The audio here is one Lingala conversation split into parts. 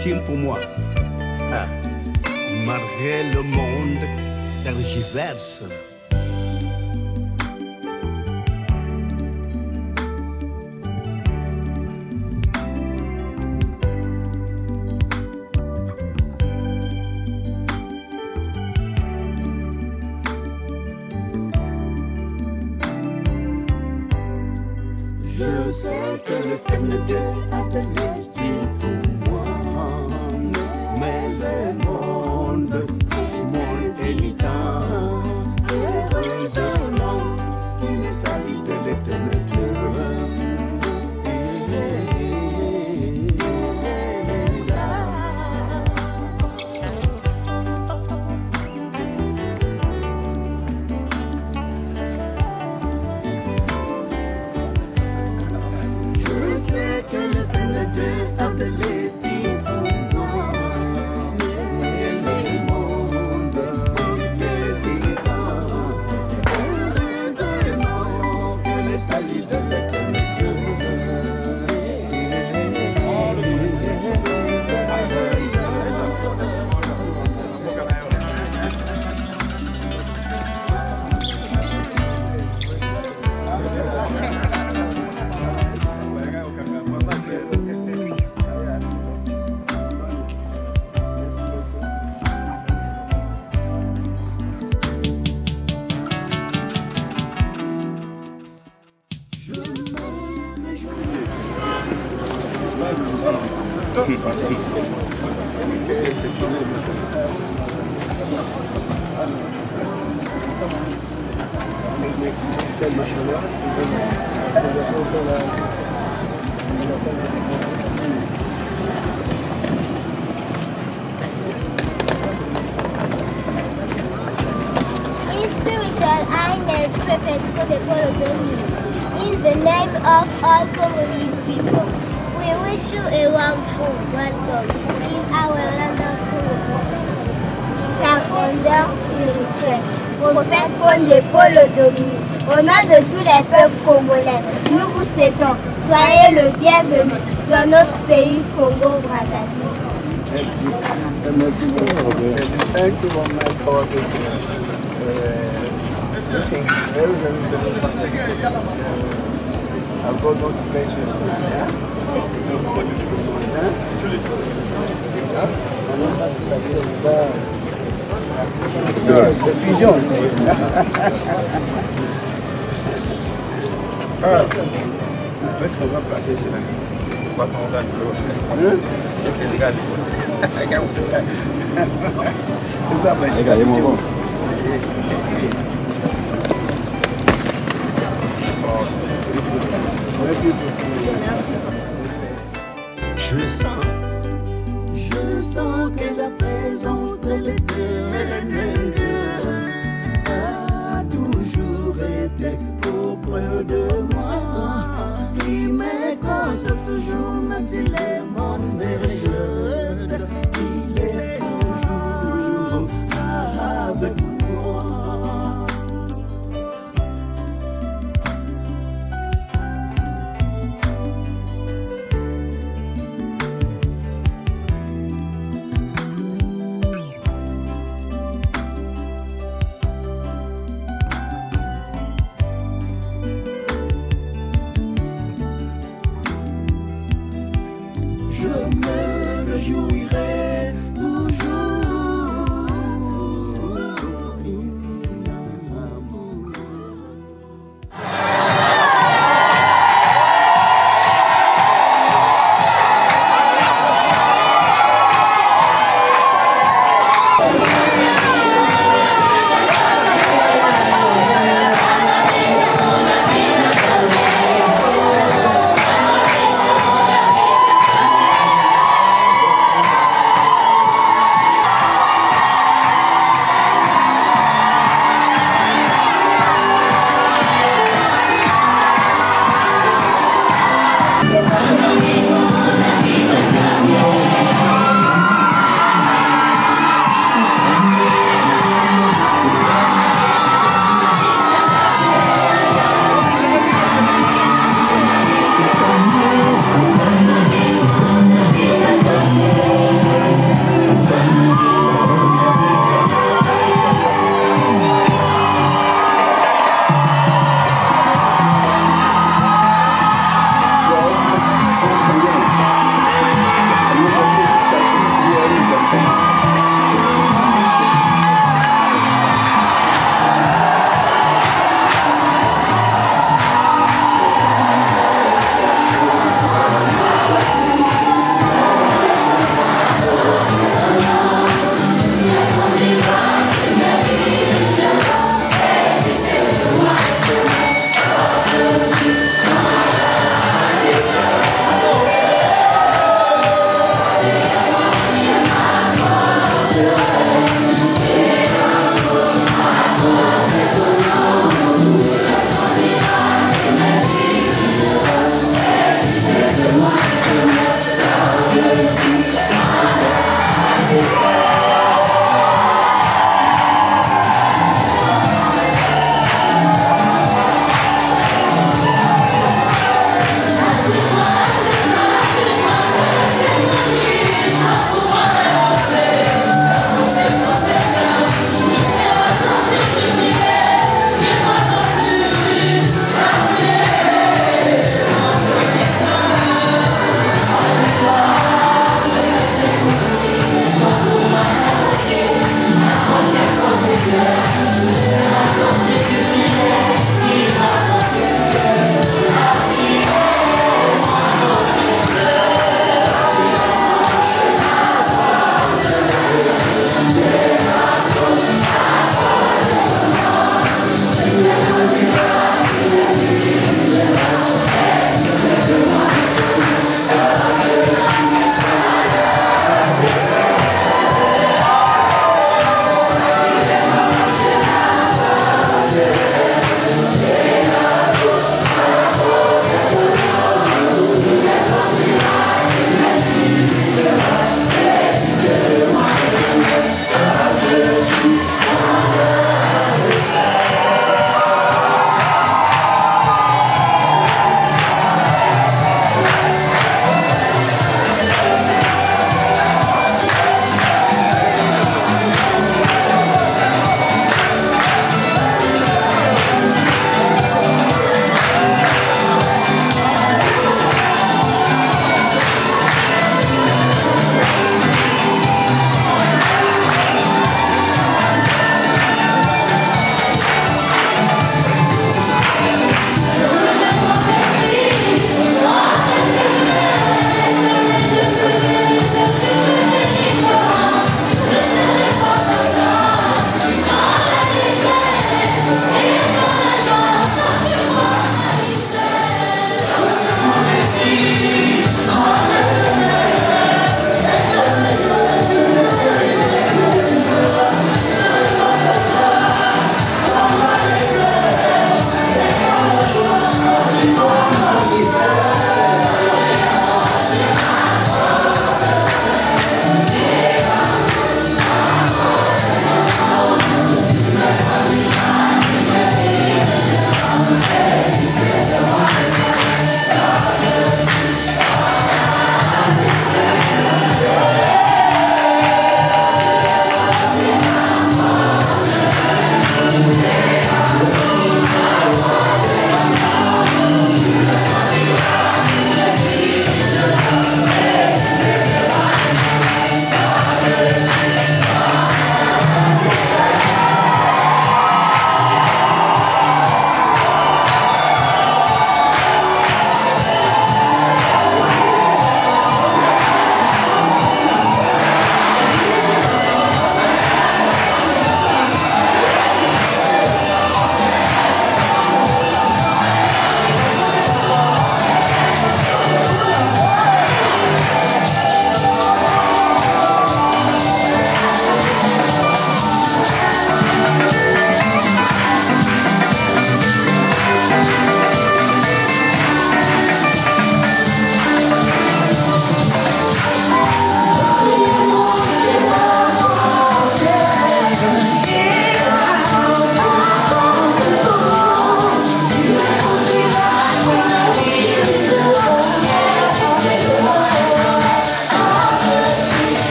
légitime pour moi. Ah. Malgré le monde tergiverse. Je sais que le thème de a de l'estime pour moi, mais le monde hésitant. Heureusement qu'il est sali de l'éternel Dieu. Je sais que le thème de a de l'estime pour moi, mais le monde hésitant. Heureusement qu'il est sali de l'éternel Dieu. His Spiritual Highness Prophète KHONDE MPOLO DOMINIQUE, in the name of all Congolese people, we wish you a warmful welcome in our land of Congo. Sa grandeur spirituelle, Prophète KHONDE MPOLO DOMINIQUE, au nom de tous les peuples congolais, nous vous souhaitons, soyez le bienvenu dans notre pays Congo Brazzaville. Thank you for my God. I've got no pleasure. The pigeon. Est-ce qu'on va passer cela? Pas qu'on va Je sens que la présence de l'éternel Dieu a toujours été auprès de moi. Il me console toujours, même si les mondes me rejettent. Il est toujours avec moi. Je me réjouirai toujours.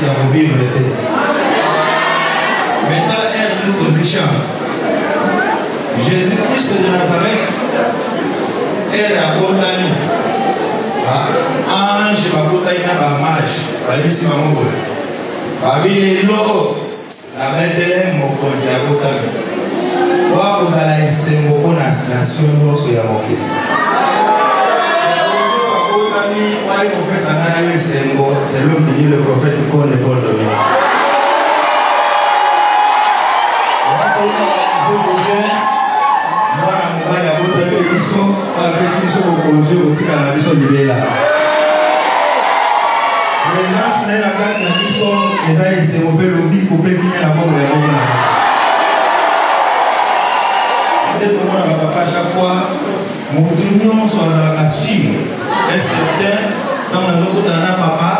chance à revivre l'été. Maintenant, elle a notre chance. Jésus-Christ de Nazareth, elle a condamné. Ange va condamner un mage. Va lui dire maman. Va venir l'eau. La Bethléem mon conseil à condamner. Wa vous allez essayer mon nation nous sur la moquette. C'est l'homme qui dit le prophète KHONDE MPOLO DOMINIQUE. Chaque fois, mon union soit à suivre un certain dans la papa,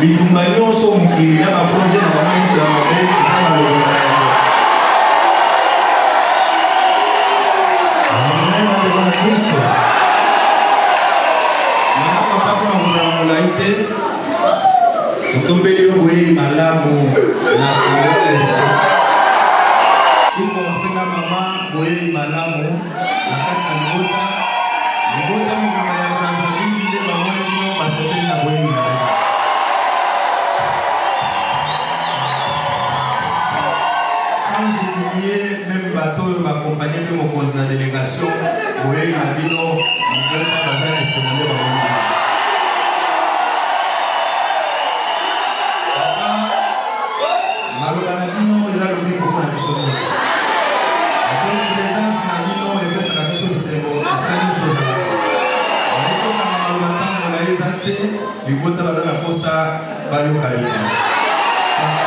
les compagnons sont qui n'ont pas projet dans la main sur la main, ça va le Amen, dans le Christ. Maintenant, papa, pour vous la été, vous tombez le bruit, madame, la Congolaise. Y compris la maman, oui, madame, la carte de Gota, le Gota, le Brazzaville, les mamans, les noms, parce que c'est la boîte. Sans oublier, même bateau, m'accompagner de mon conseil de délégation, oui, la ville, le Gota, Bazar, et c'est mon maman. Papa, Maloganabino, ils ont oublié comment la mission est. La présence n'a dit non et que sa mission est bon. C'est une chose. Mais quand on a longtemps, on a exalté, du coup, on a la force à Bayo Kalina. Comme ça.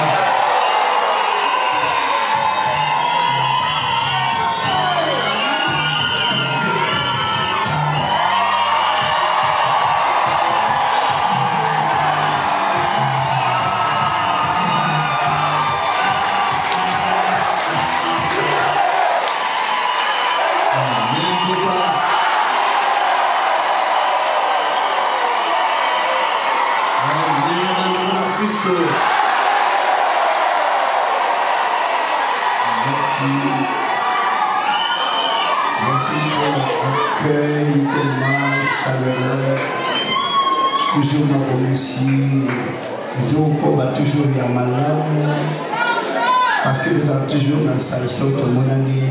Merci pour l'accueil tellement chaleureux. Toujours ma bonne ici. Ils ont toujours y a malade. Parce que vous avez toujours dans sa histoire de mon ami.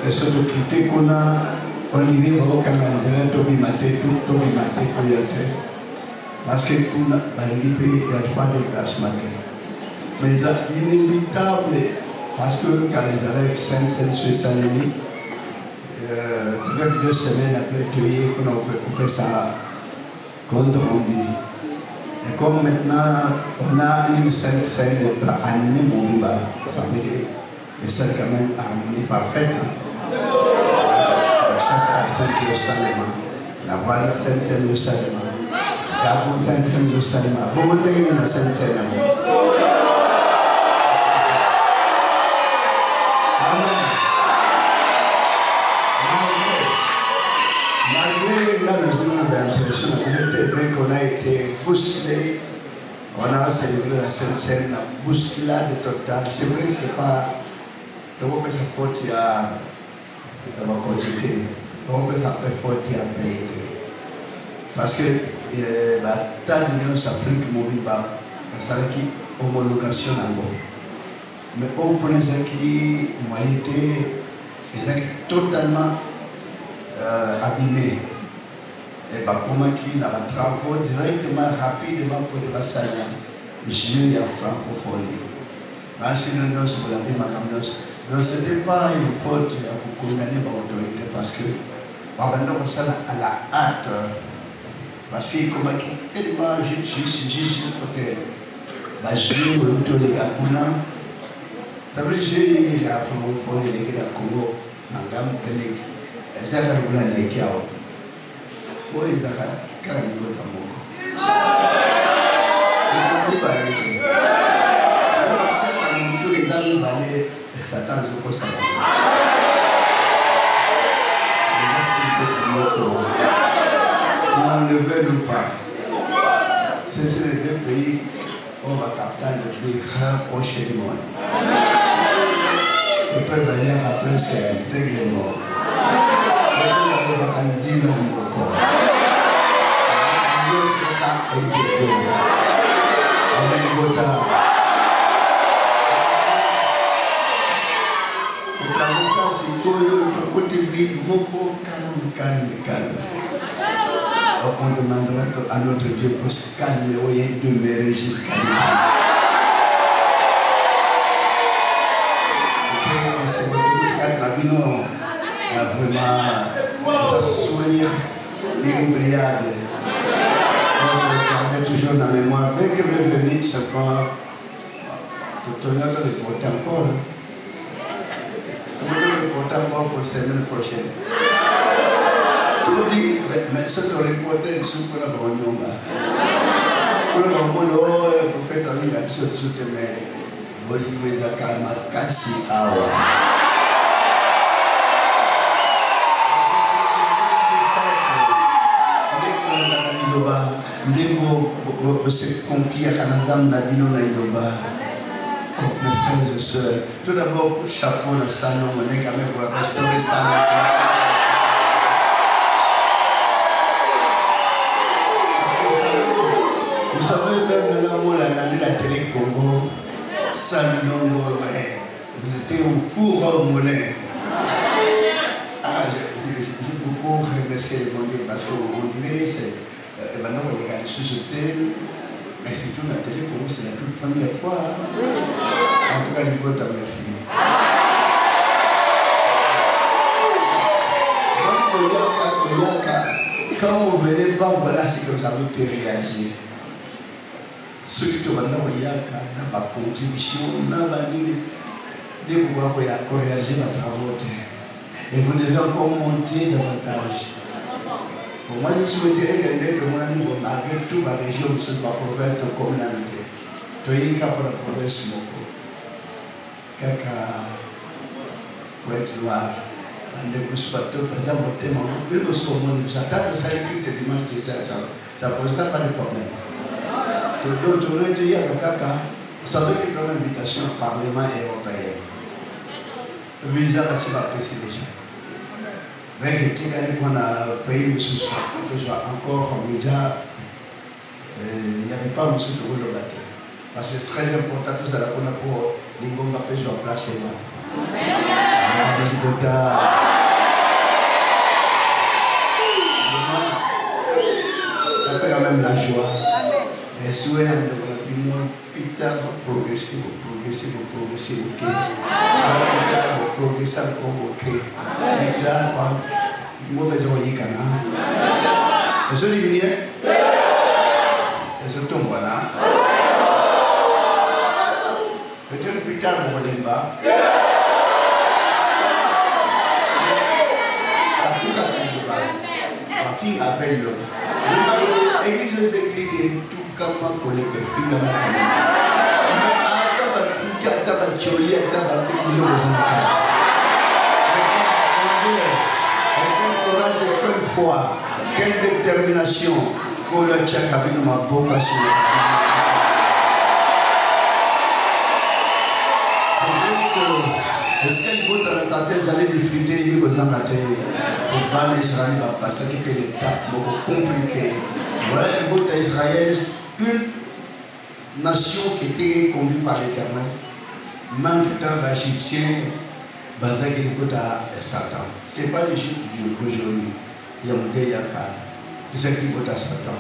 Et ce de quitter qu'on a, on y vit au Canada, Tobi Maté, Tobi Maté, Koyate. Parce que on a balayé il y a des fois des places matin. Mais c'est inévitable. Parce que quand les arrêts Saint-Saint sur Saint-Denis, peut-être 2 semaines après tuer, on a coupé ça contre Mondi. Et comme maintenant, on a une Saint-Saint de pas amener mon débat, ça veut dire que c'est quand même harmonie parfaite. Ça, c'est Saint-Jérusalem. La voix de Saint-Jérusalem. La voix de Saint-Jérusalem. Bon, on est dans Saint-Jérusalem. On a été bousculé, on a célébré la Sainte-Seine, la bousculade totale. C'est vrai que ce n'est pas. On peut sa faute à la consulter. On peut sa faute à payer. Parce que la tas de l'Union Afrique mobile, ça a été homologation en gros. Mais au point qui m'a été totalement abîmé. Et comment qui n'a pas travaux directement, rapidement pour le bassin, Dieu a francophonie. Merci de nous pour la vie, madame. Donc, ce n'était pas une faute à condamner par l'autorité parce que, pendant que ça à la hâte, parce que, comment qui tellement juste côté, Dieu, autour des Gabounas, ça veut dire que j'ai francophonie, les gars, Congo, Nangam, Pelek, et ça, j'ai voulu aller à oui, ça a quand même beaucoup de mots. Ils ont balé. Tous les amis balés, Satan, je crois ça. On ne veut pas. C'est les 2 pays le plus rapproché du monde. Le peuple aller après c'est un dégaiement. Le peuple va dire dans mon corps. Dieu sera avec vous. Amen. Bota. Le traversant c'est quoi le côté vide, moko calme. Alors on demandera à notre Dieu pour se calmer et demeurer jusqu'à l'éternité. C'est votre cadre la vie, non. Vraiment, un souvenir inoubliable. On garde toujours dans la mémoire. Dès que le venir, c'est pas. Tout le monde reporter encore. On va reporter encore pour la semaine prochaine. Tout dit, mais ce que le reporter, c'est ce qu'on a besoin de. Pour le moment, le prophète a mis la chose sur tes mains. Olivier Zakama Kasi Awa. Mes frères et sœurs, tout d'abord, chapeau de salon, on est quand même pour restaurer ça. Vous savez, même dans la télé Congo, Salongo, vous étiez au four au moulin. J'ai beaucoup remercié le monde parce qu'on dirait c'est maintenant on regarde les sociétés, mais surtout la télé Congo, c'est la toute première fois. En tout cas, je vous remercie. Quand vous ne venez pas, voilà ce que vous avez pu réagir. Ceux qui ont ma contribution, de pouvoir réaliser ma travaux. Et vous devez encore monter davantage. Pour moi, je souhaiterais que mon ami, malgré tout, ma région, je ne pas province de communauté. Tu es pour la province, quelqu'un pour être noir. De plus, par exemple, une chose comme on ça tape ça équipe de dimanche, ça pose pas de problème. Donc, vous savez que dans l'invitation au Parlement européen, le visa va se passer déjà. Mais que qu'on a payé que ce soit encore un visa, il n'y avait pas M. Togo le bâtiment. Parce que c'est très important, tout ça, pour les Gomba sur place. Ça fait quand même la joie. Et souhait de l'opinion, putain, vous progressez, ok. Ça vous progressez encore, ok. Putain, vous avez besoin de Yikana. Monsieur Livinier, monsieur Tombola, peut-être plus tard, vous voulez pas. Ma fille appelle le. Église et tout comme ma collègue, fille de ma collègue. Mais à Tabacholi, à Tabacholi, il y a quel courage et quelle foi, quelle détermination qu'on a tient avec ma vocation. C'est vrai que. Est-ce qu'elle vaut dans la tête d'aller discuter pour ban Israël va passer quelques étapes beaucoup compliquées. Voilà le but d'Israël, une nation qui était conduite par l'Éternel. Même temps l'Égyptien, basé sur le but de Satan. Ce n'est pas l'Égypte d'aujourd'hui. Il y a un délicat. C'est qui but de Satan.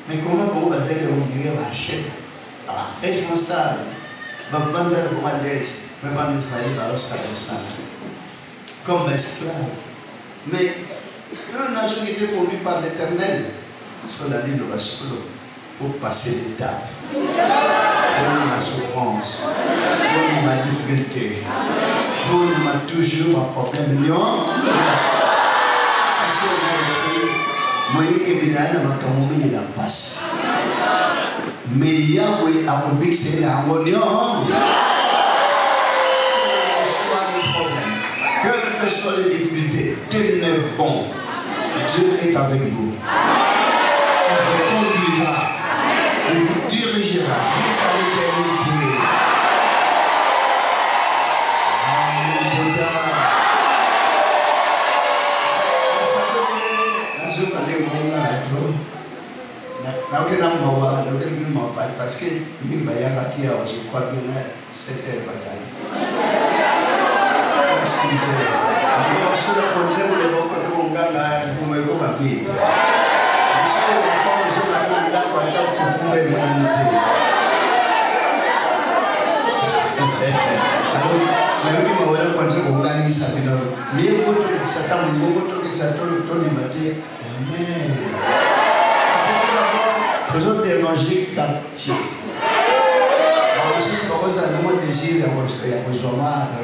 Mais comment on basé on dirait la chef, la responsable, va vendre le Congolaise, mais pas l'Israël va aussi ça. Comme esclave. Mais une nation qui était conduite par l'Éternel, parce qu'on a dit le basculo, il faut passer l'étape. Il faut la souffrance, il faut la difficulté, il faut toujours un problème. Non, parce que moi, je suis venu à passe. Mais il y a un République, c'est la mounion. Quelles que soient les difficultés, tenez bon. Dieu est avec vous. Il vous conduira. Il vous dirigera jusqu'à l'éternité. parce que je crois bien 7 heures passées. 6 heures. Alors, sur le contraire, vous le voyez comme un gars, vous me voyez comme un vide. Vous savez, les femmes, vous avez un gars qui a fait fouiller mon amitié. Alors, même qui m'a ouvert contre mon gars, il s'est dit, mais il faut que ça tombe, il faut que ça tombe du matin. Amen. Parce que d'abord, toujours déranger quartier. Alors, je suis pas ça, non, mon désir, il y a besoin de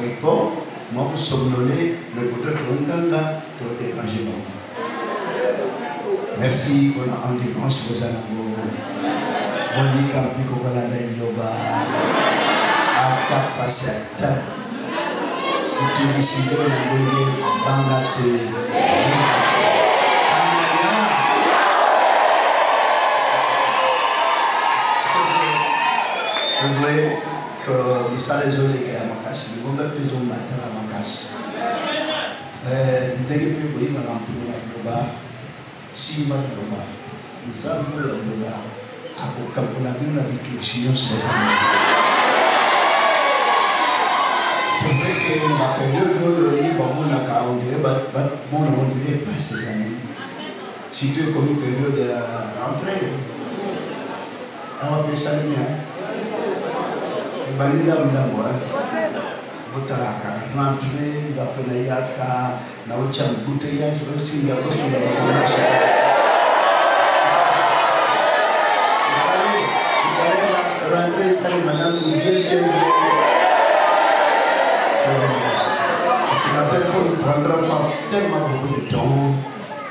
repos. Moi, pour somnoler, mais pour te ganga, pour déranger. Merci pour l'endurance, pour ça. Bonne campi, pour la yoba. À ta passette. Et tout décider de bangate. C'est vrai que nous sommes désolés que la macasse, nous ne pouvons pas mater la macasse. Dès que nous voyons la rampure là, si nous sommes là, à aucun point de vue, c'est vrai que la période où on a passé ces années, si tu es comme une période de rentrée, on va faire ça bien. Banida mdambo butaraka rentrer ngapona yaka na ucha bouteillage aussi ya kosunga bakamasa allez rentrer ça madame bien c'est ne prendra pas tellement beaucoup de temps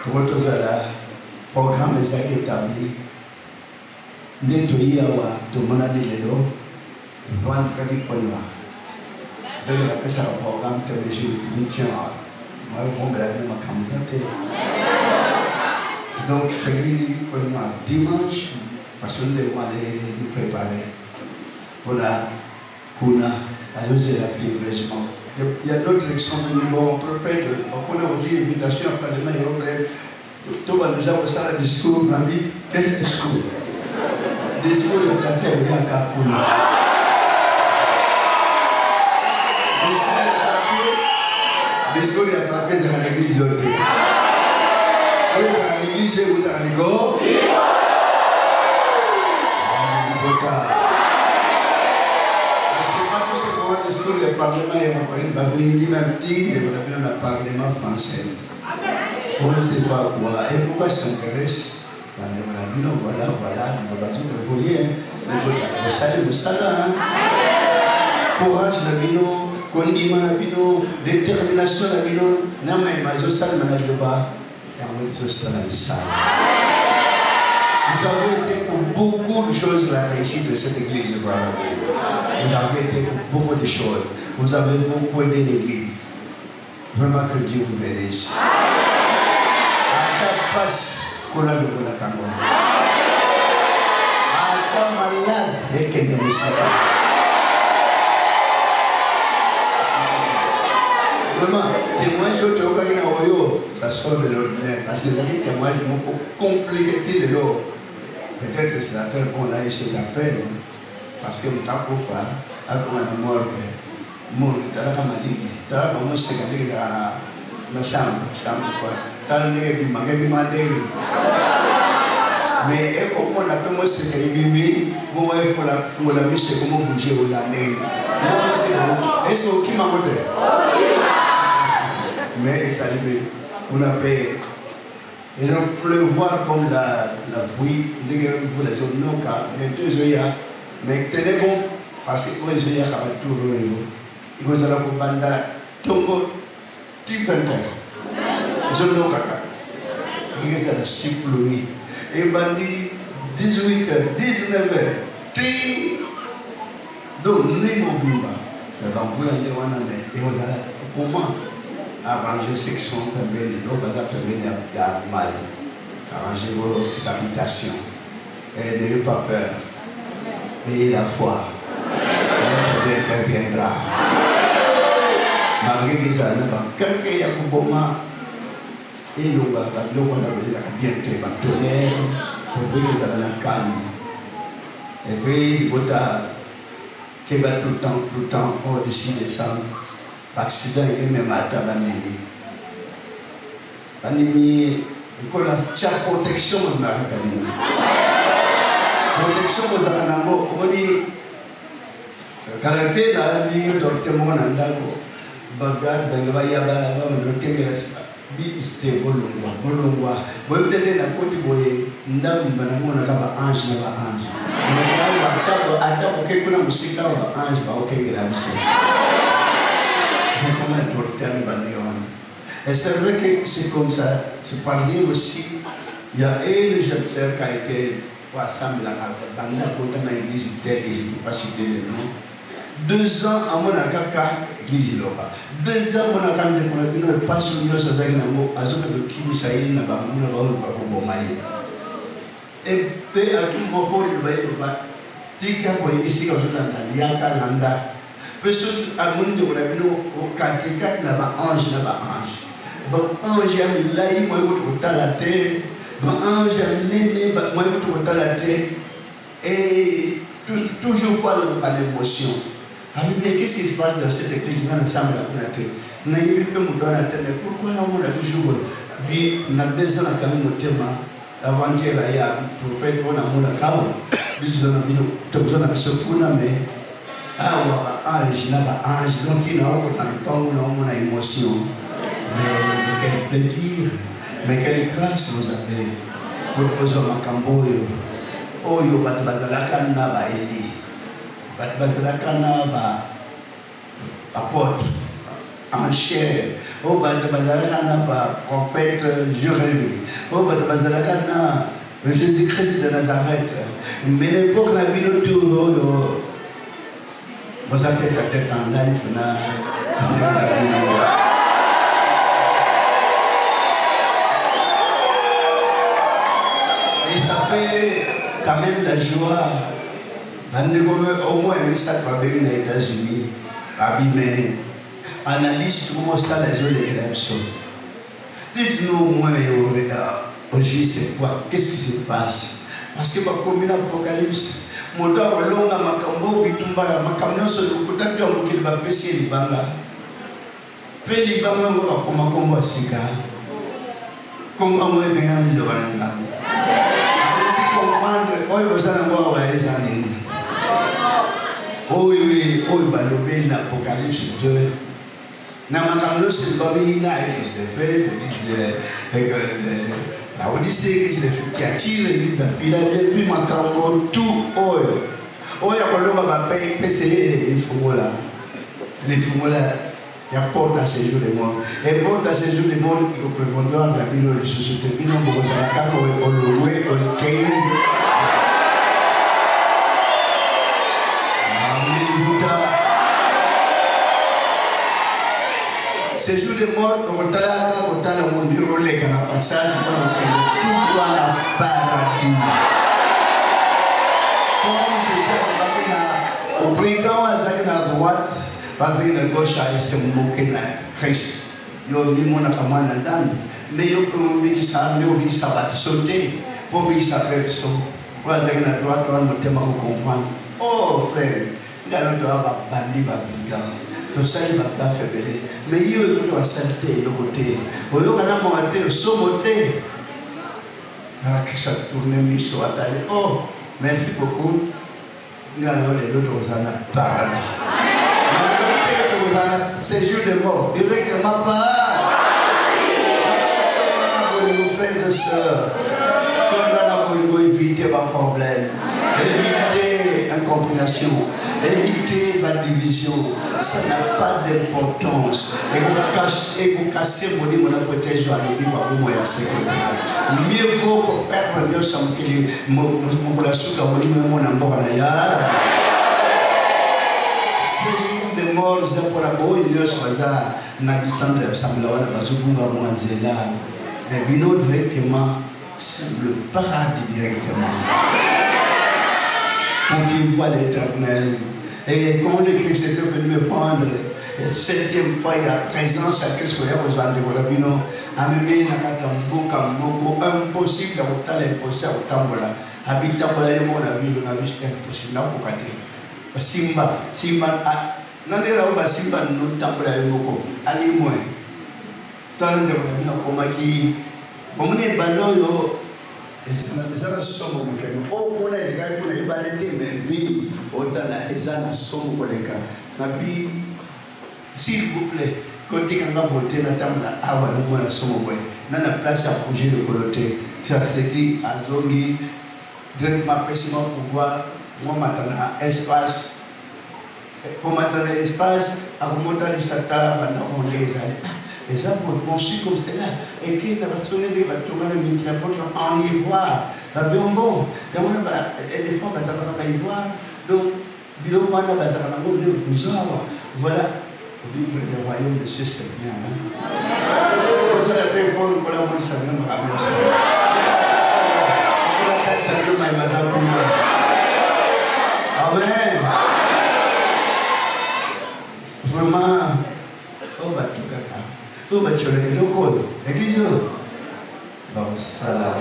pour tout ça là programme est établi nettoyer wa tout le monde a dit le dos loin de dire pour nous. Donc, on appelle ça un programme télévisé de Moutia. Moi, je vais regarder ma camisette. Donc, c'est pour nous dimanche, parce que nous devons aller nous préparer pour la Kuna, à José la fille, heureusement. Il y a d'autres qui sont venus. Bon, prophète, on a aussi une invitation au Parlement européen. Tout le monde nous a fait un discours, on a dit, quel discours? Discours de Tante Bouyaka Kuna. Discours ya papier dans l'église yote. Oui, dans l'église vous dans l'égo. C'est pas tout simplement discours du Parlement européen, il m'a dit le Parlement français. On ne sait pas quoi. Et pourquoi ça s'intéresse? Voilà, nous avons voulu. Courage, la bino. Kondima na bino, détermination na bino, nama imazosal manage de bas, yamozosal ça. Vous avez été pour beaucoup de choses la réussite de cette église de Brazzaville. Vous avez été pour beaucoup de choses. Vous avez beaucoup aidé l'église. Vraiment que Dieu vous bénisse. À ta passe, qu'on a de la Congo. À ta malade, et qu'elle ne me sait pas. Vraiment, témoignage au Togaïna Oyo, ça sort de l'ordinaire. Parce que les témoignages m'ont compliqué de l'eau. Peut-être c'est la terre qu'on a essayé d'appeler. Parce que nous avons fait, comme on est mort, tu as dit, tu as dit, c'est que la chambre, tu as dit, mais comme on a fait, moi, c'est qu'il il faut la mise, c'est comment bouger au landing. Est-ce que qui m'a montré? Mais ça arrive, on a payé. Et on peut voir comme la pluie, vous les hommes non cas, mais tenez bon, parce que pour les yeux, ça va tout rouler. Il faut savoir que Banda, Tongo, Tipenta, les hommes non cas. Il y a la cyclonie. Et Bandi, 18h, 19h, Ti, donc, nous n'avons pas. Mais vous l'avez dit, comment arranger section de l'eau, il y a mal. Arranger vos habitations. Et n'ayez pas peur. Ayez la foi. Notre Dieu interviendra. Malgré que ça n'a pas quelqu'un qui a un bon moment, et nous avons bien tonnerre pour voir que ça n'a calme. Et puis, qui va tout le temps, au 10 décembre, l'accident est même à la pandémie. Pandémie, il y a protection de la pandémie. Protection de la pandémie, on dit, caractère de la vie, docteur Monandago, Bagdad, Bengavaya, bi iste bolongwa boltende na koti boye ndamu banamona kaba ange na ba ange no atabo ke kuna musika wa ange ba okengela bise mais comment torter banion et c'est vrai que c'est comme ça c'est parler aussi il y a un jeune frère qui a été au assemblée la banda kota na église terre et je ne peux pas citer le nom 2 ans à mon akaka église loba 2 ans mon akaka de mon bino passion yo so zaki na mo azoka de kimisa yini na bangu na bawo ba kombo mai et pe atu mo fori ba yo ba tika ko isi ka so na yaka landa peso amundi ko na bino o katika na ba ange ba ange ya milai mo ko to tala te ba ange ya nene ba mo ko to tala te et toujours pas l'émotion. Qu'est-ce qui se passe dans cette église? Nous ensemble à Kunate. Nous avons mais pourquoi on a toujours dit, nous avons 2 ans à Kamino Tema, avant-hier, il y a un prophète, on a mon account, nous avons besoin de mais ange, donc il n'a pas mon émotion. Mais quel plaisir, mais quelle grâce vous avez pour besoin de Camboyo. Oh, yo bat bazalaka na ba eli. Bat bazalaka na ba apôtre en chair. Oh, bat bazalaka na ba prophète Jérémie. Oh, bat bazalaka na Jésus-Christ de Nazareth. Mais l'époque la vie de tout vous êtes tête en live na et ça fait quand même la joie. Au moins, un message va venir aux États-Unis. Abîmé. Analyse comment ça les eaux de grèves. Dites-nous au moins aujourd'hui, c'est quoi? Qu'est-ce qui se passe? Parce que comme une apocalypse, mon doigt au long à Macambo, Bitumba, Macamio, sur le coup d'homme qu'il va baisser les bangas. Puis les bangas vont comme un combo à Sika. Comme un moyen de Vanessa. Oi bosana ngwa wa ezani. Oi balobe na Apocalypse 2. Na makamlo se babi na église de Fès, église de la Odyssée, église de Thyatire, église de Philadelphie, makambo tout oi akolonga ba PCE les fumola. Les fumola ya porte à séjour de mort. Et porte à séjour de mort qui correspond à la vie de la société. Bino bokosala kako o lowe o lekei. Ces jours de mort, on va la monde relais dans le passage pour tout droit la paradis. Comme Jésus au président à droite, parce que la gauche a essayé de moquer la Christ. Il y a mis mon acamane là-dedans, mais il y a mis ça, il y a battu sauter, pour qu'il s'appelle ça. Parce que la droite, on va tellement comprendre. Oh frère, il y a un droit à bandi, à brigand. Tout ça, il va pas faire belle. Mais il y a une saleté de côté. Il y a un moté, sauté. Alors que ça tourne, mais sur la taille. Oh, merci beaucoup. Nous allons les autres aux paradis. C'est jour de mort. Directement pas. Nos frères et sœurs, comme nous avons évité les problèmes, éviter l'incompréhension, éviter la division. Ça n'a pas d'importance. Et vous cassez mon livre, on a protégé à l'objet par vous, moi, à sécurité. Mieux vaut que perdre mieux sans que les mots la soupe dans mon livre, mon amour en ailleurs. C'est une des morts, c'est pour la boue, il y a ce bazar, n'a pas de sang de Samlawa, n'a pas de bunga mouanzela. Mais vino directement, c'est le paradis directement. Pour qu'il voit l'éternel. Et quand le Christ était venu me prendre, la 7e fois, il y a 13 ans, c'est Christ qui a besoin de Gorabino, à me mettre dans un beau impossible, à l'impossible, à Tambola. habita pour la ville, on a vu ce qu'elle possible là pour côté. Simba, nandera uba Simba no tambula yoko, ali moi. Tant de la komaki, bomune baloyo, ezana somo mukeno. O kuna ligai kuna ibalete me vi, otala ezana somo koleka. Nabi, s'il vous plaît, quand tu as voté la table à avoir le moins somo boy, nana place à bouger de coloté. Ça c'est qui a zongi directement précisément pouvoir. Moi maintenant espace pour maintenant espace à remonter les satara pendant qu'on les a et ça pour construire comme cela et qui n'a pas sonné des bâtiments de la porte en ivoire la biombo dans mon éléphant bazar en ivoire donc bilo mana bazar en monde nous voilà vivre le royaume de Dieu c'est bien vous allez faire fort pour la bonne salut à bien sûr pour la tête salut ma bazar. Amen. Vraiment, on va tout caca. On va tuer le code. Et qui est-ce? Dans salam.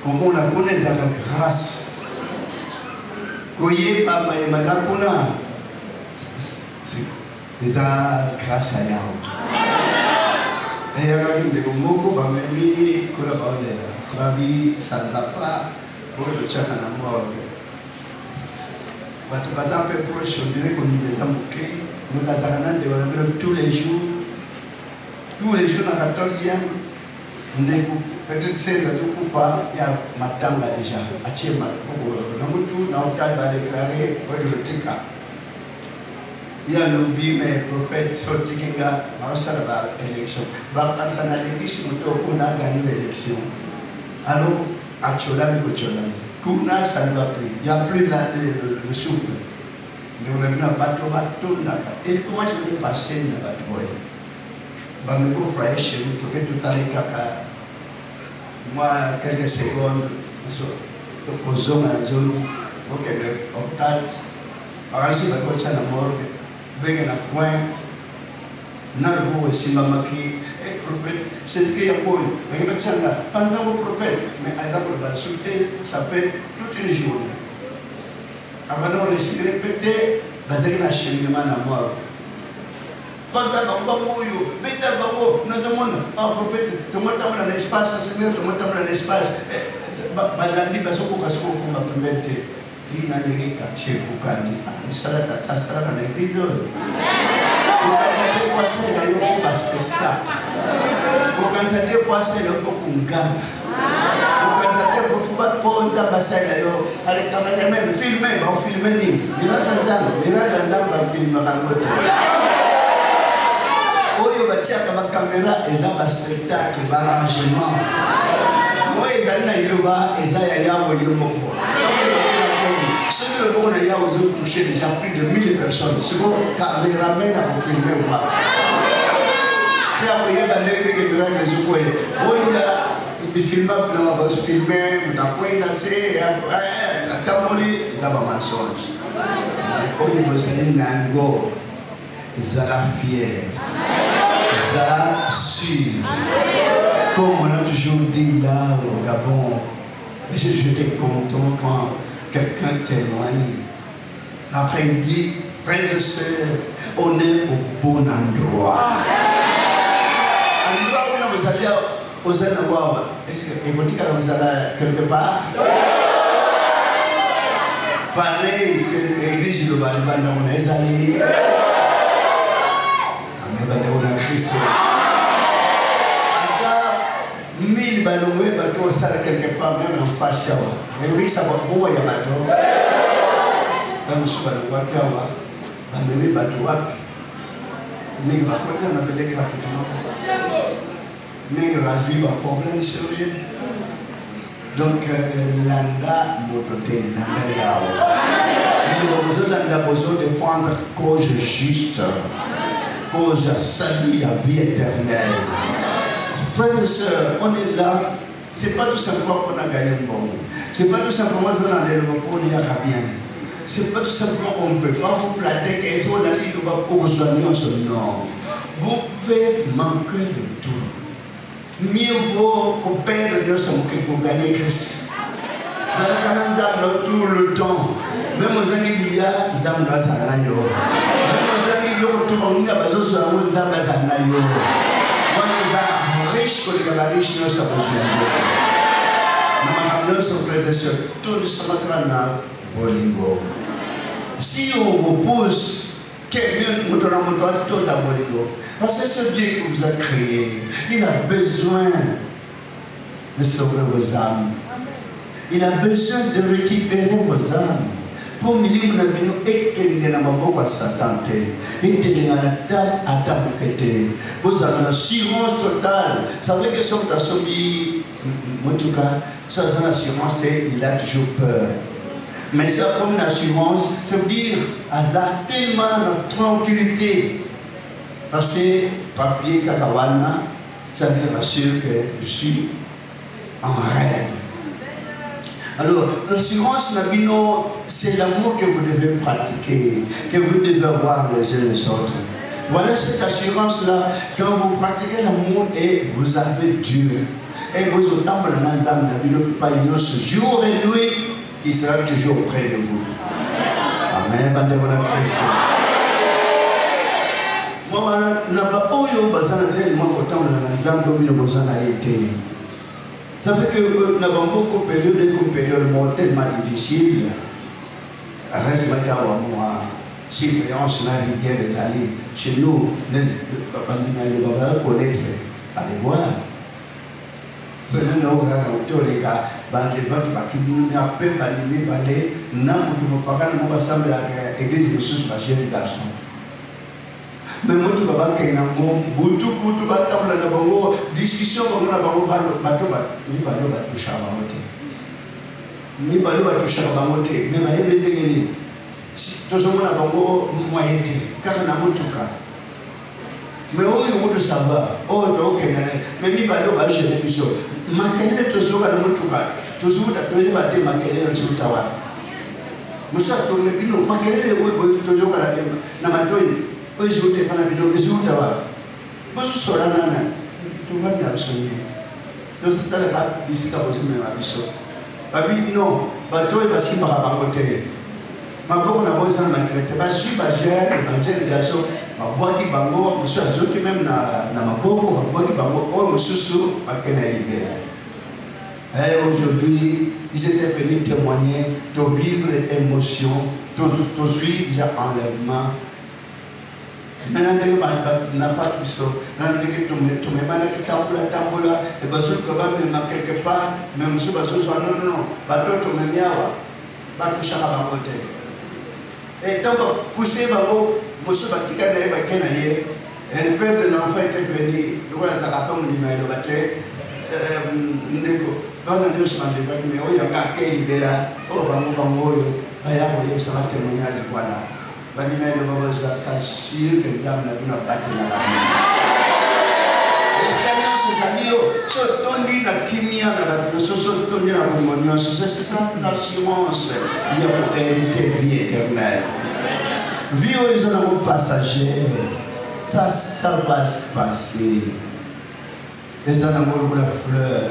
Comment on a connu la grâce? Voyez pas ma zakuna. C'est la grâce à Yahweh. Et il y a des gens qui ont mis collaboré. Sabi sandapa. Pour le chat à la mort. But par exemple, proche, on dirait qu'on y met ça mouquet. Nous avons tous les jours dans la 14e, peut-être c'est le coup pas, il y a madame déjà, à Tchéma, nous avons déclaré pour le Tika. Il y a le mais prophète sorti Kinga, on s'en va élection. Bah, quand ça n'a l'élection, on a gagné l'élection. Alors, à Tcholami, Kuna, ça ne va plus. Il n'y a plus le souffle. Nous avons un bateau, et comment je vais passer dans le bateau? Bah, mes beaux frères chez nous, tout à l'heure, moi, quelques secondes, je pose à la zone, ok, le hôpital, par ici, je vais la mort, je vais à coin, n'a le beau aussi, maman qui est prophète, c'est ce qu'il y a pour eux. Mais pendant vos prophètes, mais à la ça fait toute une journée. Avant de répéter, basé la cheminement à mort. Pendant notre monde, prophète, tout le monde dans l'espace, Seigneur, tout le monde dans l'espace. Balandi baso ko kasko ko mapembete ti na ndege quartier ko kani misala tasara na ibizo ko kansate ko asela yo ko baspekta ko kansate ko asela yo ko ngamba ko kansate ko fuba poza basela yo ale kamera même filmer ba filmer ni mira ndam ba filmer kangote oyo bachaka ba kamera eza ba spectacle ba arrangement. Moi, ils ont ceux qui ont touché déjà plus de 1000 personnes. C'est bon, car les ramènent à filmer ou pas. Puis après, il y a des caméras qui sont là. Il y a des films qui sont filmés, il y a la tambourine, il y a des mensonges. Il y a la fière, il y a la sûre. Comme on a toujours dit là au Gabon, j'étais content quand quelqu'un témoigne. Après il dit, frères et sœurs, on est au bon endroit. Endroit où vous allez aux endroits, est-ce que vous allez quelque part? Pareil que l'église de Balibanda, on est allé. On est Christ. 1000 baloués, bateau, ça quelque part, même en face. Et oui, ça va bon, il y a bateau. Quand je suis bateau, il y a bateau. Mais il va côté, on appelle les gratuitement. Mais il va vivre un problème sérieux. Donc, l'anda, mototé, l'anda yao. Il a besoin de prendre cause juste, cause salut à vie éternelle. Frères et sœurs, on est là, ce n'est pas tout simplement qu'on a gagné un bon. Ce n'est pas tout simplement qu'on a gagné un bon pour dire bien. Ce n'est pas tout simplement qu'on ne peut pas vous flatter qu'ils ont la vie de votre non. Vous pouvez manquer le tout. mieux vaut qu'on perde pour gagner Christ. Ça va tout le temps. Même aux amis il y a des amis dans sa nayo. Même aux amis tout le monde a besoin de un mot dans sa nayo. Quand nous sommes riches, que les gabariches nous sommes besoin de. Nous sommes prêts sur tout le samakana bolingo. Si on vous pousse parce que ce Dieu qui vous a créé, il a besoin de sauver vos âmes. Il a besoin de récupérer vos âmes. Pour nous vous avez une assurance totale. Vous savez que son assurance, il a toujours peur. Mais ça comme une assurance, ça veut dire tellement notre tranquillité. Parce que papier kakawana, ça me rassure que je suis en rêve. Alors, l'assurance Nabino, c'est l'amour que vous devez pratiquer, que vous devez avoir les uns les autres. Voilà cette assurance-là, quand vous pratiquez l'amour et vous avez Dieu. Et vous entendez le jour et nuit, il sera toujours près de vous. Amen. Ça fait que nous avons beaucoup de périodes tellement difficiles. Reste moi, si voyons la rivière des allées, chez nous, les bandits connaître, allez voir. C'est un les gars, les gens qui nous ont appelé, nous avons l'église de sous ma chère garçon. Mais moi, tu vas voir qu'il y a une discussion comme on a mais oh, il faut savoir. Oh, ok, mais mi balo ba je ne biso. Makele to zoka na mutuka. To zuta to je bate makele na zuta wa. Musa to me bino makele wo to zoka na matoi. O zute pana bino zuta wa. Bosu sora nana. To va na biso ni. To tala ka bisika bosu me wa biso. Babi no, batoi basi ba bangote. Maboko na bosa na makele. Basi ba gère, ba gère garçon. Mabwaki bango, monsieur azoki même na maboko, mabwaki bango, oh monsieur akena libéra. Et aujourd'hui, ils étaient venus témoigner, de vivre l'émotion, de suivre déjà enlèvement. Maintenant, n'a pas tout ça. Maintenant, tu me mandas que tambola, et parce que même quelque part, même monsieur Basso soit non, bateau tu me miawa, bateau chara bangote. Et tant que pousser bango, monsieur Batika n'a pas qu'un aïe, et le père de l'enfant était venu, le roi n'a pas mon numéro de bataille, Ndeko, dans le Dieu se m'a dévoilé, mais oui, il y a un cas libéra, oh, bango, il y a un témoignage, voilà. Banimé le baba sûr que Dieu n'a pas battu la caméra. Les amis, ce tondi na kimia na battu, ce tondi na communion, c'est ça l'assurance. Il y a pour hériter vie éternelle. Vie où ils ont un passager, ça va se passer. Ils ont un amour pour la fleur.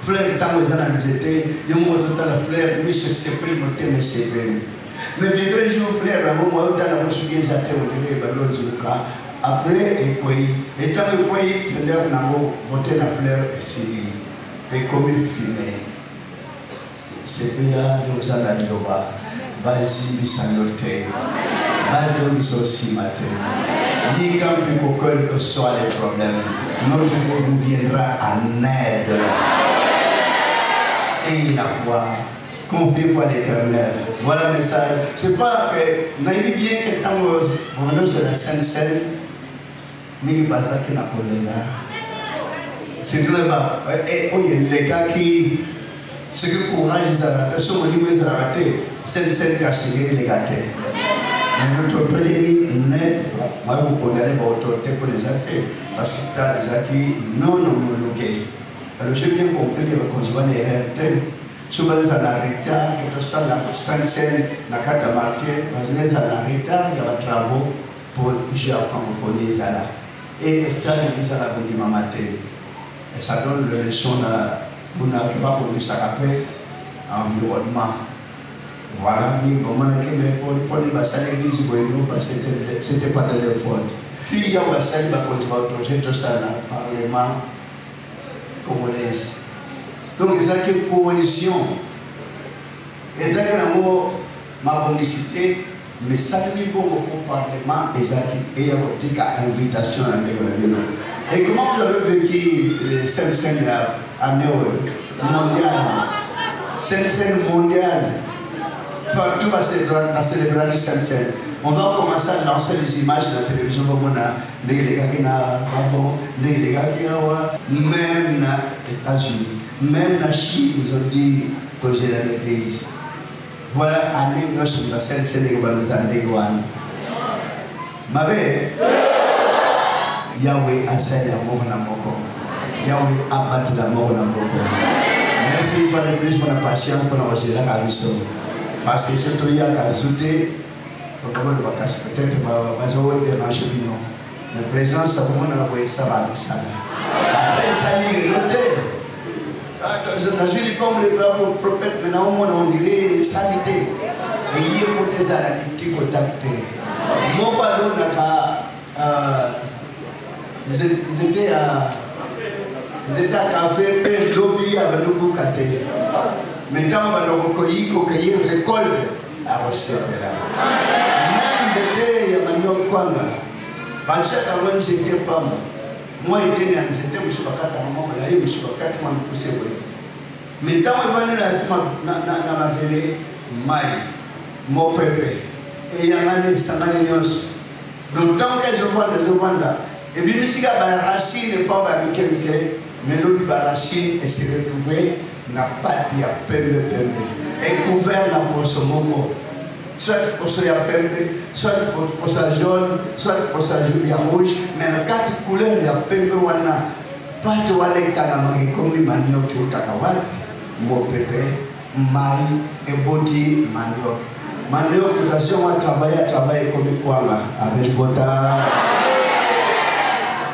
Fleur tant qu'ils ont jeté, ils ont tout la fleur, mais c'est séparé, mais c'est bien. Mais viendra le jour frère, moi, dans la mosquée, j'ai été au après, et tant que quoi, il y a un fleur ici, et comme il fumait. C'est là, nous allons aller là-bas, basi bisanote, basi bisosi matin. Dit quand quel que soient les problèmes, notre Dieu vous viendra en aide. Et la foi. Confiez-vous à l'Éternel. Voilà le message. C'est pas que n'ayez bien que quand vous venez de la Sainte Seine, mais il n'y a pas ça qui n'a pas là. C'est tout là-bas. Et les gars qui, ce que courage ils ont raté, ce qu'on dit ils ont raté, Sainte Seine qui a signé les gâtés. Mais notre premier net, moi vous condamnez pour autorité pour les athées, parce que c'est des gens qui non homologués. Alors j'ai bien compris que le conjoint est RT. Souvent, ça n'arrête pas, que tout ça, la Sainte-Seine, la carte à martyr, parce que ça n'arrête pas, il y a des travaux pour jouer à francophonie. Et le stade de la Bouddhima matin. Et ça donne le leçon à mon capable de s'arrêter environnement. Voilà, mais comme on a dit, mais pour l'église, parce que c'était pas de l'effort. Puis il y a aussi le projet de ça, le Parlement congolaise. Donc, il y a une cohésion. Il y a ma publicité, mais ça n'est pas au Parlement, et il y a une invitation à l'Église. Et comment vous avez vécu les scènes mondiales? Scènes mondiales. Partout va la célébration de Saint-Saëns. On va commencer à lancer les images de la télévision comme on a des gars qui même aux États-Unis, même la Chine, ils ont dit que j'ai l'église. Voilà, année nous sommes dans Saint-Saëns et dans Andégoane. Ma belle, Yahweh a saisi la mort na moko. Yahweh a battu la mort na moko. Merci une fois de plus pour la patience pour la aussi la mission. Parce que surtout il y a ajouté peut-être ma démarche bino. La présence de mon envoyé ça va ça. Après ça il est noté. Je suis comme le bravo prophète maintenant on dirait salité. Et il y a côté ça la dit contacté. Mon ballon ils étaient à café et lobby avec le boucaté. Maintenant, on va recueillir récolte à recevoir. Même j'étais à Manioc Kwanga. Parce que j'étais pas moi, j'étais à c'était M. Bakata, là, M. Bakata m'a poussé. Maintenant, on va aller dans ma belle maille, mon pépé. Et il y a un année, ça m'a dit, le temps que je vois les Ouvanda, et puis, si la racine n'est pas mais l'autre racine est se retrouver n'a pas dit à pembe et couvert la poche moko. Soit pour ce pembe, soit pour ce jaune, soit pour ce rouge, mais la quatre couleurs il y a pembe wana. Pas de wale kanamagi comme manioc qui utakawa, mo pépé, maï et boti manioc. Manioc, on va travailler comme quoi avec bota.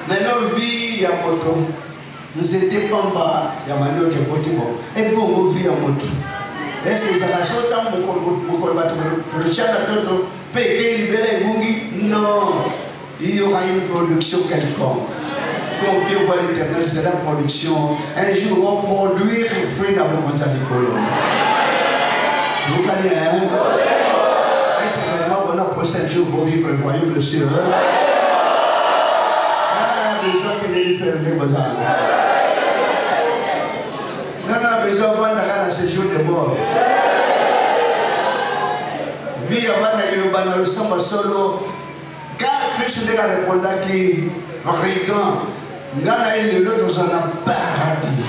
Mais leur vie, il y a moto. Nous étions pas il y a manioc et boti bon. Et pour vos vies, il y a moto. Est-ce que ça a sauté mon colbato pour le chien d'autres péqué libéré bungi? Non. Il y aura une production quelconque. Quand Dieu voit l'éternel, c'est la production. Un jour, on va produire un fruit dans le monde de Colo. Vous connaissez, hein? Est-ce que vraiment, on a prochain jour pour vivre le royaume de Dieu? On a besoin que les faire des besoins. On a besoin de ce jour de mort. Vie avant de le solo. Car Christ nous a répondu qu'il regarde. Ngana ile ndio sana paradis.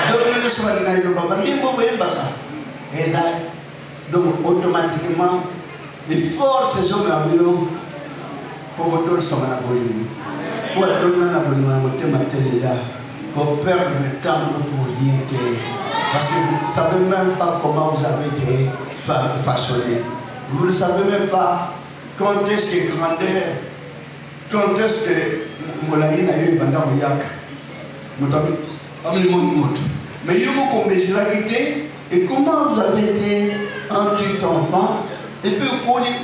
Donc le soir na ile baba ndimbo bembaka. Et là donc automatiquement les forces sont à bilo pour que tout soit na bolini. Pour donner na bolini na motema telela. Pour perdre le temps pour rien te. Parce que vous ne savez même pas comment vous avez été façonné. Vous ne savez même pas quand est-ce que grandeur, quand est-ce que Molaïna est bandant au yak. Mais il y a beaucoup de mésurabilité. Et comment vous avez été un petit enfant? Et puis on dit,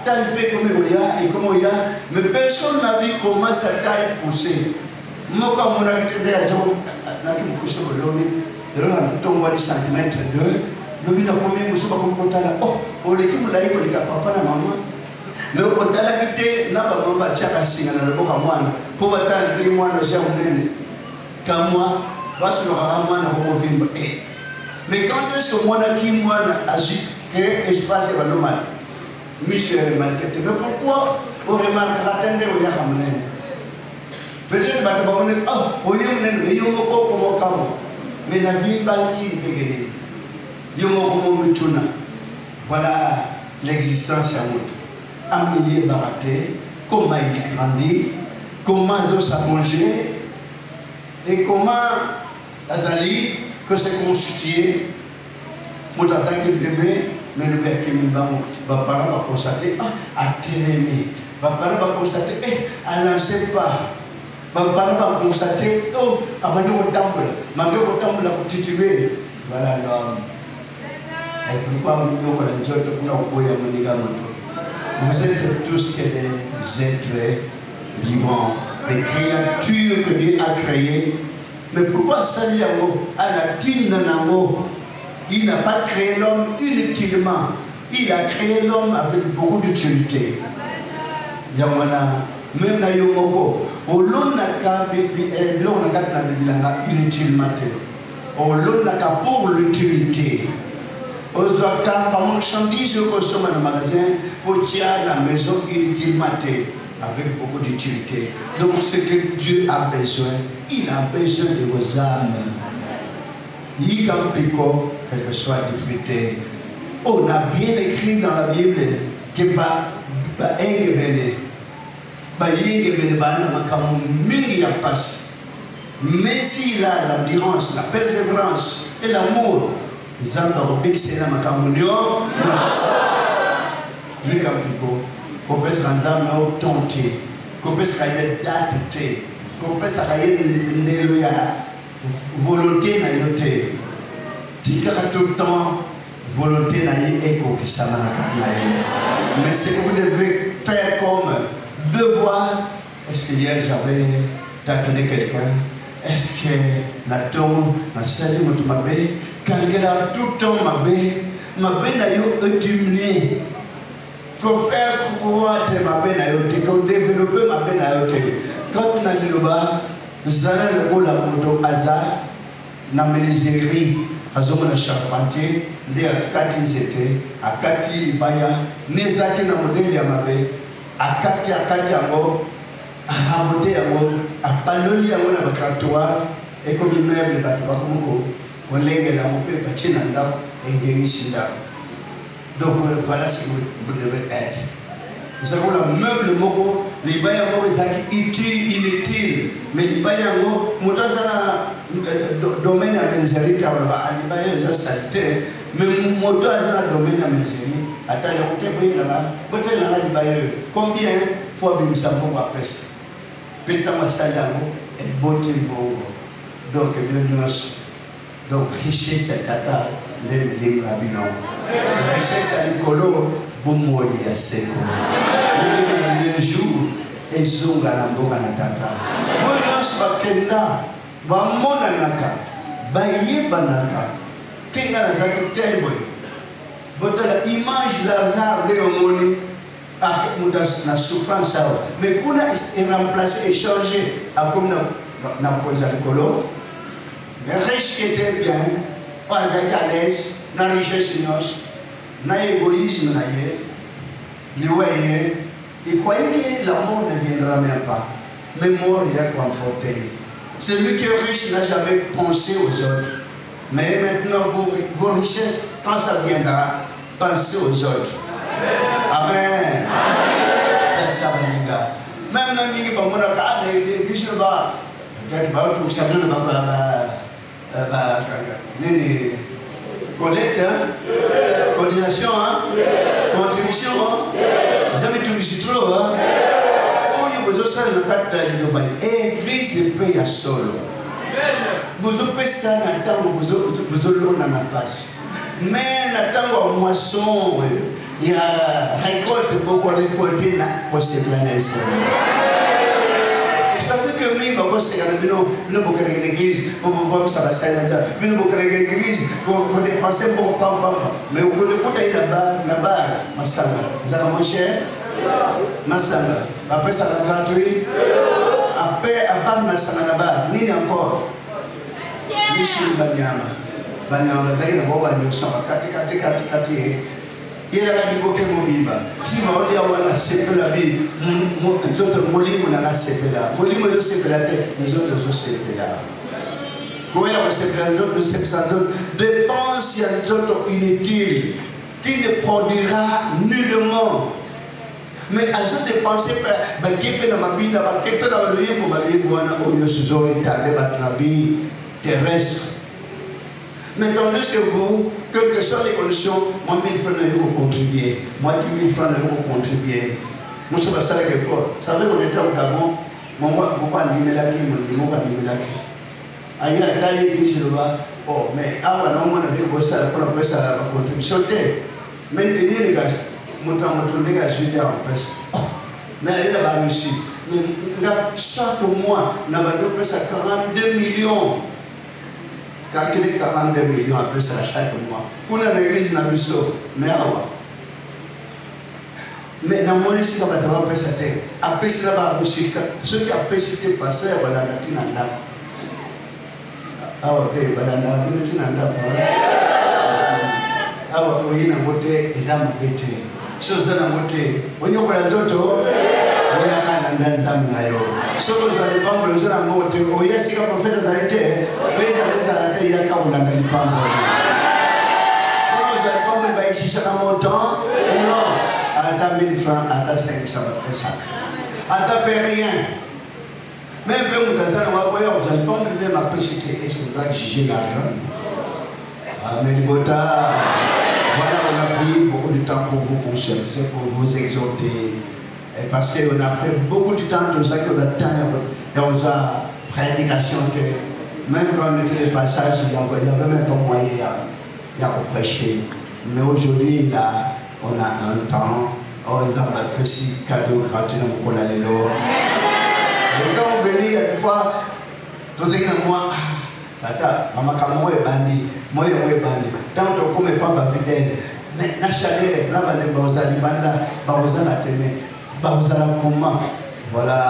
taille comme il y a et comme il y a. Mais personne n'a vu comment sa taille poussait. Moi, quand on a été à zone, on a couché au lobby, on a tombé des centimètres d'eux. Le but de combien nous sommes comme Kotala. Oh, on l'équipe de l'aïe, on dit à papa et maman. Mais au Kotala qui était, n'a pas maman va tchaka singa dans le boka moine. Pour battre les moines de Jéhovah, comme moi, va se le ramener à Homovimba. Mais quand est-ce que moi, qui moi, agit, que espace est le mal? Monsieur est remarqué. Mais pourquoi on remarque l'attendre au Yahamnen? Peut-être que on est, oh, au Yomnen, et Yomoko comme au Kamo. Mais la vie est dégueulée. Voilà l'existence à nous. Amélie Baraté, comment il grandit, comment il doit s'allonger et comment Azali que c'est constitué. Mon bébé, mais le bébé qui va constater, à télémé. Va constater, elle n'en sait pas. Bana va constater, oh, avant de temple, malgré au temple, la titubé, voilà l'homme. Et pourquoi vous êtes tous que des êtres vivants, des créatures que Dieu a créées. Mais pourquoi ça il n'a pas créé l'homme inutilement. Il a créé l'homme avec beaucoup d'utilité. Même na yomoko, olon naka inutilement. Olon naka pour l'utilité. Aujourd'hui, par mon marchandise, je consomme dans le magasin, pour tirer la maison inutilement avec beaucoup d'utilité. Donc, ce que Dieu a besoin, il a besoin de vos âmes. Il y a quelle que soit la difficulté. On a bien écrit dans la Bible que mais s'il a l'endurance, la persévérance et l'amour, les âmes d'Europe, c'est la macamunion. Il y a qu'on peut se rendre tenter, qu'on peut se rendre daté, qu'on peut se rendre volonté na yote. Tika tout le temps, volonté na écho qui s'amène à mais c'est que vous devez faire comme devoir. Est-ce que hier j'avais taquiné quelqu'un? Est-ce que Natom, Nassali, Motumabé, quelqu'un a tout le temps Mabé n'a eu diminué. Pour faire croître Mabé n'a eu, pour développer Mabé n'a eu. Quand on a dit le bas, Zara le bol à moto hasard, na menuiserie, à zone de charpentier, de Akati Zete, Akati Baya, Nezaki na modèle ya Mabé, Akati Ango. À raboter à paloli à mon abattoir et comme il meuble les bateaux on lègue la mopée bachinanda et guérissinda. Donc voilà ce que vous devez être. Nous avons le meuble moko, les bayango est inutile, mais les bayango, motazana domaine à menzerie, les bayango est saleté, mais motazana domaine à menzerie, attends, on te paye là-bas, peut-être là, les bayango, combien fois bimsambo à peste. Pétama Salango et Botin Bongo. Donc, donc, richesse à Tata, les Rabinon. Richesse à l'écolo, Boumoy à Seko. Le jour, et Zonga Lamboga Natata. Moyos Bakenda, Bamonanaka, Baye Banaka, Kenga Nazaki Telboy. Botala image Lazare de Omoni. La souffrance, mais qu'on a remplacé et changé à comme na cause alcoolo, mais riche qui était bien, pas à l'aise, na richesse na égoïsme na il croyait que l'amour ne viendra même pas, mais mort il y a quoi emporter. Celui qui est riche n'a jamais pensé aux autres, mais maintenant vos richesses, quand ça viendra, pensez aux autres. Amen. C'est ça, les gars. Même dans les gens qui ont des bijoux, peut-être que vous savez, collecte, cotisation, contribution, les amis tout ici trop. Oh, il y a besoin de le cadre de Dubaï. Église paye à solo. Vous avez ça dans le temps où vous avez l'eau dans la place. Mais le temps où moisson, il y a récolte, beaucoup récolté dans cette planète. Vous savez que moi, je ne peux pas l'église, pour voir ça va se faire là-dedans. Je ne peux pas l'église, pour dépenser pour pam-pam. Mais vous pouvez écouter là-bas, Massanga. Vous allez moins cher? Massanga. Après, ça va gratuit. Après, à part Massanga là-bas, ni encore. Je suis le Banyama. Banyama, vous avez un bon Banyama. Kati. Il y a des gens qui ont dit si je dis que c'est la vie, les autres molimo na sepela. Molimo yo sepela te, les autres yo sepela. Quand il y a sepela, les autres dépense il y a des autres inutiles qui ne produira nullement. Mais à ce dépenser par qui dans ma vie, qui peut dans le lieu pour balayer pour un sujet étardé dans la vie terrestre. Mais tandis que vous, quelles que soient les conditions, moi 1000 francs vous contribuer, moi 10 000 francs vous contribuer. Moi je vais ça avec vous. Vous savez qu'on était au Gabon, Moi, oh, mais avant, on a dit que ça la contribution. Mais les gars, mon temps, je suis mais elle a réussi. Mais chaque mois, on a 42 millions. Calculer 42 millions à peu ça chaque mois. Pour l'église, on a réussi. Mais dans mon lycée, on va devoir faire ça. Après, c'est là-bas aussi. Ceux qui ont fait passer, voilà, la tinanda. Ah, ok, voilà, la tinanda. Ah, oui, on a voté, ils ont voté. Chose on a voté. On y a voté les autres. On y a qu'à l'andanzam. So, vous allez pas me le dire à voter. On y a si on fait des arrêtés. Oui, ça les arrêtés, il y a qu'à vous l'andanzam. Vous allez pas me le dire ici, ça montant. Non. À ta 1000 francs, à ta 500 personnes. À ta paie rien. Même vous n'allez pas même après c'était est-ce qu'on doit juger l'argent? Amen. Voilà, on a pris beaucoup de temps pour vous concerner, pour vous exhorter. Et parce qu'on a pris beaucoup de temps, tout ça qu'on a temps, dans la prédication. Même quand on était des passages, il n'y avait même pas moyen de prêcher. Mais aujourd'hui, là, on a un temps, on a un petit cadeau gratuit dans le Lelo. Et quand on venait, une fois, tout ce que moi, maman, moi, est bandit, moi, est bandit. Tant qu'on ne peut pas fidèle, mais la chaleur, là, on est dans la banda, on a la témé, on a la comment. Voilà,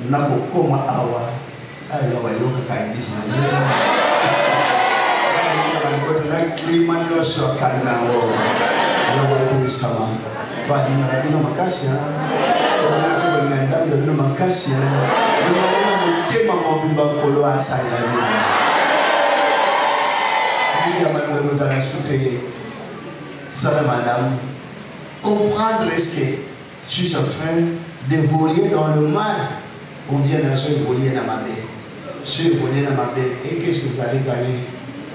on a beaucoup de awa. Ah, il y a un peu de temps. Il y a un climat sur le canal. Sama Pak Dinarabino makasih dengan Dabino makasih dengan tema mobil bakolo asal lagi. Ini dia malu kita nak suti salam malam. Comprendre est-ce que je suis en train d'évoluer dans le mal ou bien je suis évolué dans ma vie. Je suis évolué dans ma vie et qu'est-ce que vous allez gagner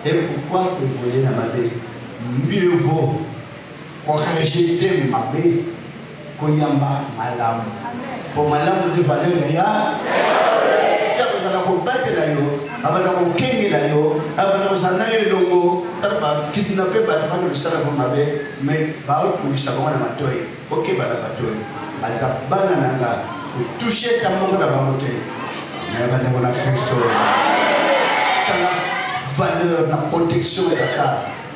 et pourquoi évoluer dans ma vie? Mieux vaut pour rejeter ma bé, Koyamba malam. Pour malam de valeur ya. Ya vous allez vous battre là yo, abana vous kengi là yo, abana vous anaye longo, taba kidnapper ba taba le sala pour ma bé, mais ba au pour ça bana matoy. OK ba la batoy. Aza bana nanga pour toucher ta mort da bamote. Mais bana ko na Christo. Ta valeur, la protection de ta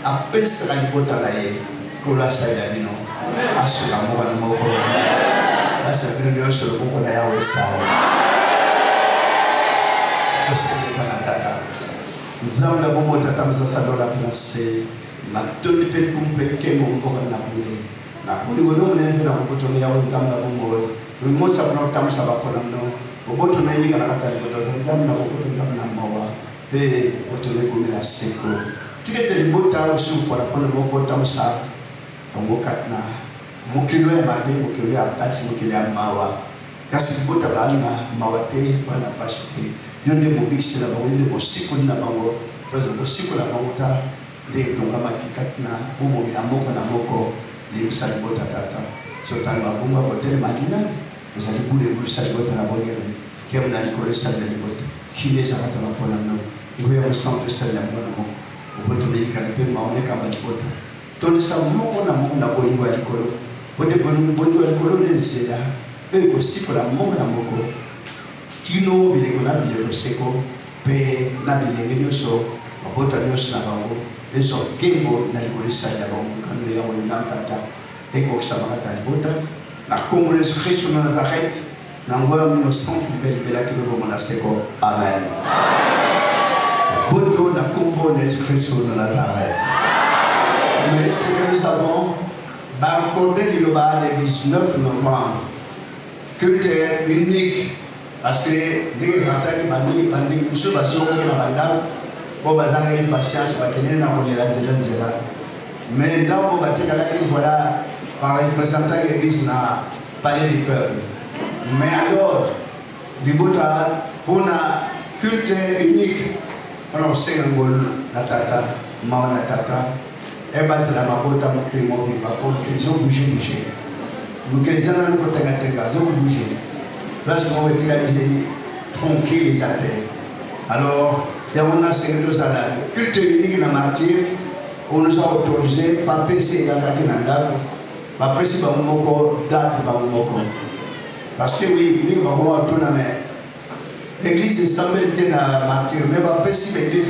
apesa la libota là ye. Kula saya dino asula mwana moko basa bino yosho moko na yawe sawa toseke bana tata nzamla bomo tata msasa dola pinase matoni pe kumpe kengo ngoko na bule na buli godo mune na kuboto yawe nzamla bomo mmosa bino tamsa bapona no boboto na yiga na kata boto nzamla boboto ngamna mawa pe boto le kumila seko tikete libota osu kwa pona moko tamsa Mokatna mukilo ya mabe mukilo ya pasi mukilo ya mawa kasi bota bana mawate bana pasite yonde mobiksi na bango yonde mosiko na bango parce que mosiko na bango ta de tonga makikatna bomo ya moko na moko ni misali bota tata so tanga bomba hotel madina misali bude misali bota na bongere kem na ko resa na bota kile sa hata mapona no iwe ya centre sala mona moko oboto me ikana pe maone kamba bota donc ça moko na bolingo ya likolo bote bolingo ya likolo nzela pe ko sifola moko na moko kino bileko na bileko seko pe na bilenge nyonso mabota nyonso na bango ezo kengo na likolo sa ya bango kando ya wena tata eko kusama kata libota na Congolaise Christ na Nazareth na ngoya mo centre bela kilo bomo na seko amen boto na Congolaise Christ na Nazareth. Mais ce que nous avons, accordé le 19 novembre, culte unique, parce que les rattaques bandit, monsieur Bazonga qui n'a pas d'âme, pour Bazanga une patience, parce qu'il y a un zéla. Mais dans le bâtiment, voilà, par les représentants de l'église, n'a parlé du peuple. Mais alors, les boutards, pour un culte unique, on a aussi un gol, la tata, maman la tata. Et battre la mabota mokili mobile pour qu'ils ont bougé. Nous chrétiens nous côté gatega, ils ont bougé. Place qu'on était tranquille les athées. Alors, il y a un secrétaire dans la culte unique dans martyr, on nous a autorisé, pas PC, pas PC, pas moko, date, pas moko. Parce que oui, nous avons tout dans l'église de stabilité dans la martyr, mais pas PC, l'église,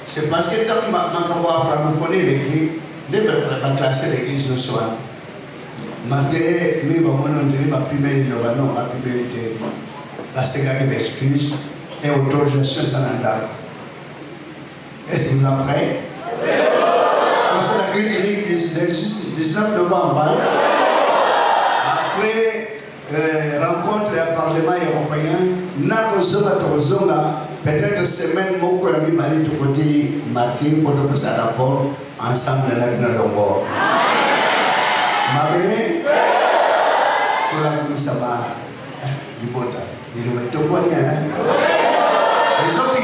c'est parce que tant que ma francophonie, l'église, dès que je classer l'église le soir. Malgré mes bonnes ma primère non, ma primérité, la sécurité m'excuse et autorisation sans andar. Est-ce que vous êtes prêts? Parce que la culte unique du 19 novembre, après rencontre au Parlement européen, peut-être semaine, mon ami Bali tout côté, marché, pour tout ça rapport, ensemble dans la vie de l'Ongo. Ma belle, pour la commissaire, il bota, il le met tout bon, les autres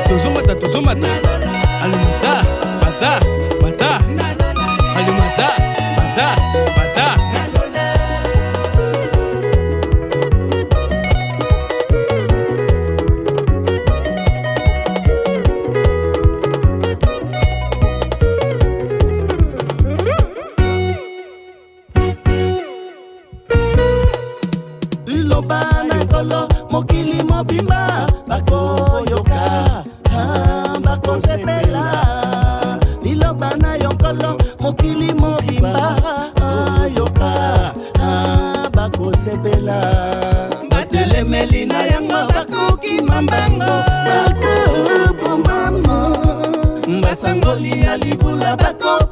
toujours, Mbasangoli alibula bako